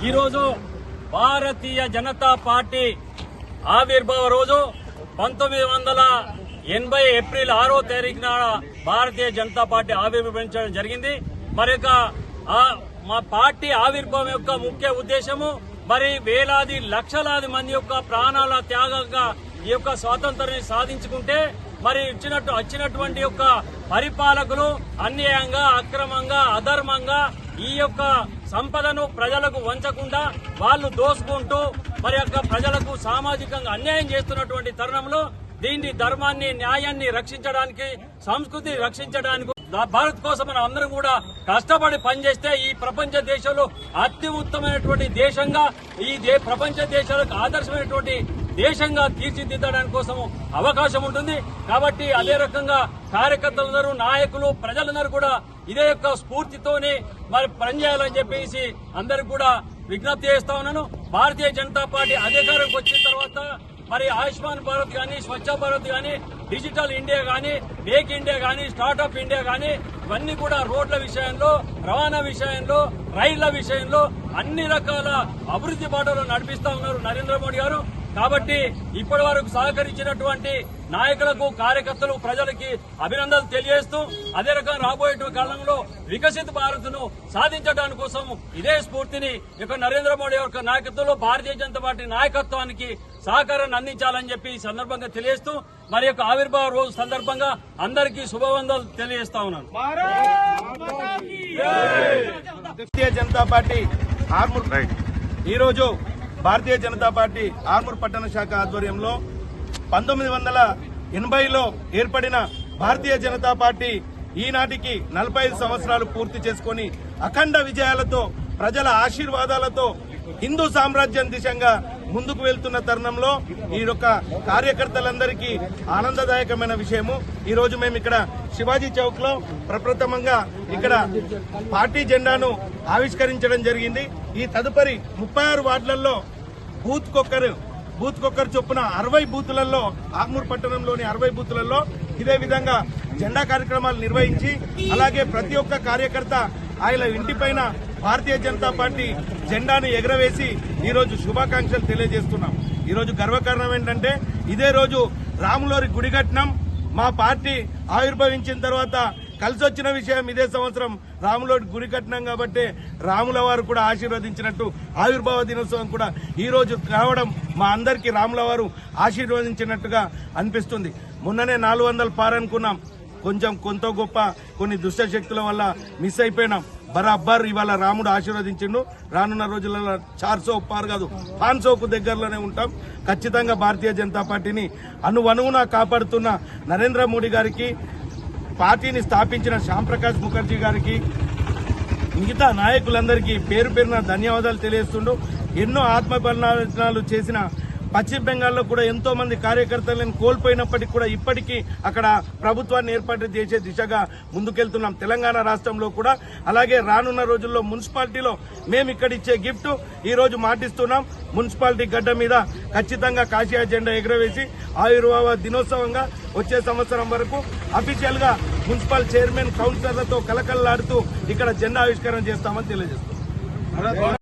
ఈరోజు భారతీయ జనతా పార్టీ ఆవిర్భావ రోజు 1980 ఏప్రిల్ 6వ తారీఖున భారతీయ జనతా పార్టీ ఆవిర్భవించడం జరిగింది. మరి మా పార్టీ ఆవిర్భావం యొక్క ముఖ్య ఉద్దేశము మరి వేలాది లక్షలాది మంది యొక్క ప్రాణాల త్యాగంగా ఈ యొక్క స్వాతంత్రాన్ని సాధించుకుంటే మరి వచ్చినటువంటి యొక్క పరిపాలకులు అన్యాయంగా అక్రమంగా అధర్మంగా ఈ యొక్క సంపదను ప్రజలకు వంచకుండా వాళ్ళు దోసుకుంటూ మరి యొక్క ప్రజలకు సామాజికంగా అన్యాయం చేస్తున్నటువంటి తరుణంలో దీన్ని ధర్మాన్ని న్యాయాన్ని రక్షించడానికి సంస్కృతిని రక్షించడానికి భారత్ కోసం మనం అందరం కూడా కష్టపడి పనిచేస్తే ఈ ప్రపంచ దేశంలో అతి ఉత్తమమైనటువంటి దేశంగా ఈ ప్రపంచ దేశాలకు ఆదర్శమైనటువంటి దేశంగా తీర్చిదిద్దడానికి కోసం అవకాశం ఉంటుంది. కాబట్టి అదే రకంగా కార్యకర్తలందరూ నాయకులు ప్రజలందరూ కూడా ఇదే యొక్క స్ఫూర్తితోనే మరి పనిచేయాలని చెప్పేసి అందరికి కూడా విజ్ఞప్తి చేస్తా ఉన్నాను. భారతీయ జనతా పార్టీ అధికారంకి వచ్చిన తర్వాత మరి ఆయుష్మాన్ భారత్ గానీ స్వచ్ఛ భారత్ గానీ డిజిటల్ ఇండియా గానీ మేక్ ఇండియా గానీ స్టార్ట్అప్ ఇండియా గానీ ఇవన్నీ కూడా రోడ్ల విషయంలో రవాణా విషయంలో రైళ్ల విషయంలో అన్ని రకాల అభివృద్ధి బాటలో నడిపిస్తా ఉన్నారు నరేంద్ర మోడీ గారు. కాబట్టి ఇప్పటి వరకు సహకరించినటువంటి నాయకులకు కార్యకర్తలు ప్రజలకి అభినందనలు తెలియజేస్తూ అదే రకంగా రాబోయే కాలంలో వికసిత భారత్ ను సాధించడానికి కోసం ఇదే స్ఫూర్తిని నరేంద్ర మోడీ యొక్క నాయకత్వంలో భారతీయ జనతా పార్టీ నాయకత్వానికి సహకారాన్ని అందించాలని చెప్పి ఈ సందర్భంగా తెలియజేస్తూ మరి యొక్క ఆవిర్భావ రోజు సందర్భంగా అందరికీ శుభవందనలు తెలియజేస్తా ఉన్నాను. భారతీయ జనతా పార్టీ ఆర్మూర్ ఈరోజు భారతీయ జనతా పార్టీ ఆర్మూర్ పట్టణ శాఖ ఆధ్వర్యంలో 1980లో ఏర్పడిన భారతీయ జనతా పార్టీ ఈనాటికి 45 సంవత్సరాలు పూర్తి చేసుకుని అఖండ విజయాలతో ప్రజల ఆశీర్వాదాలతో హిందూ సామ్రాజ్యం దిశగా ముందుకు వెళ్తున్న తరుణంలో ఈ యొక్క కార్యకర్తలందరికీ ఆనందదాయకమైన విషయము. ఈ రోజు మేము ఇక్కడ శివాజీ చౌక్ లో ప్రప్రథమంగా ఇక్కడ పార్టీ జెండాను ఆవిష్కరించడం జరిగింది. ఈ తదుపరి 36 వార్డులలో బూత్ కొక్కర్ చొప్పున 60 బూతులలో ఆర్మూర్ పట్టణంలోని 60 బూతులలో ఇదే విధంగా జెండా కార్యక్రమాలు నిర్వహించి అలాగే ప్రతి ఒక్క కార్యకర్త ఆయన ఇంటిపైన భారతీయ జనతా పార్టీ జెండాను ఎగరవేసి ఈ రోజు శుభాకాంక్షలు తెలియజేస్తున్నాం. ఈ రోజు గర్వకారణం ఏంటంటే ఇదే రోజు రాములోరి గుడి కట్టినాం. మా పార్టీ ఆవిర్భవించిన తర్వాత కలిసి వచ్చిన విషయం ఇదే సంవత్సరం రాములోరి గుడి కట్టినాం కాబట్టి రాముల వారు కూడా ఆశీర్వదించినట్టు ఆవిర్భావ దినోత్సవం కూడా ఈ రోజు కావడం మా అందరికీ రాముల వారు ఆశీర్వదించినట్టుగా అనిపిస్తుంది. మొన్ననే 400 పార్ అనుకున్నాం. కొంత గొప్ప కొన్ని దుష్ట శక్తుల వల్ల మిస్ అయిపోయినాం. బరాబర్ ఇవాళ రాముడు ఆశీర్వదించిండు. రానున్న రోజులలో 400 పార్ కాదు 500కు దగ్గరలోనే ఉంటాం. ఖచ్చితంగా భారతీయ జనతా పార్టీని అణువణువునా కాపాడుతున్న నరేంద్ర మోడీ గారికి, పార్టీని స్థాపించిన శ్యాంప్రకాష్ ముఖర్జీ గారికి, మిగతా నాయకులందరికీ పేరు పేరున ధన్యవాదాలు తెలియజేస్తుండు. ఎన్నో ఆత్మబలిదానాలు చేసిన పశ్చిమ బెంగాల్లో కూడా ఎంతో మంది కార్యకర్తలను కోల్పోయినప్పటికీ కూడా ఇప్పటికీ అక్కడ ప్రభుత్వాన్ని ఏర్పాటు చేసే దిశగా ముందుకెళ్తున్నాం. తెలంగాణ రాష్ట్రంలో కూడా అలాగే రానున్న రోజుల్లో మున్సిపాలిటీలో మేము ఇక్కడ ఇచ్చే గిఫ్ట్ ఈ రోజు మాటిస్తున్నాం. మున్సిపాలిటీ గడ్డ మీద ఖచ్చితంగా కాషాయ జెండా ఎగురవేసి ఆవిర్భావ దినోత్సవంగా వచ్చే సంవత్సరం వరకు అఫీషియల్ గా మున్సిపల్ చైర్మన్ కౌన్సిలర్లతో కలకల్లాడుతూ ఇక్కడ జెండా ఆవిష్కరణ చేస్తామని తెలియజేస్తున్నాం.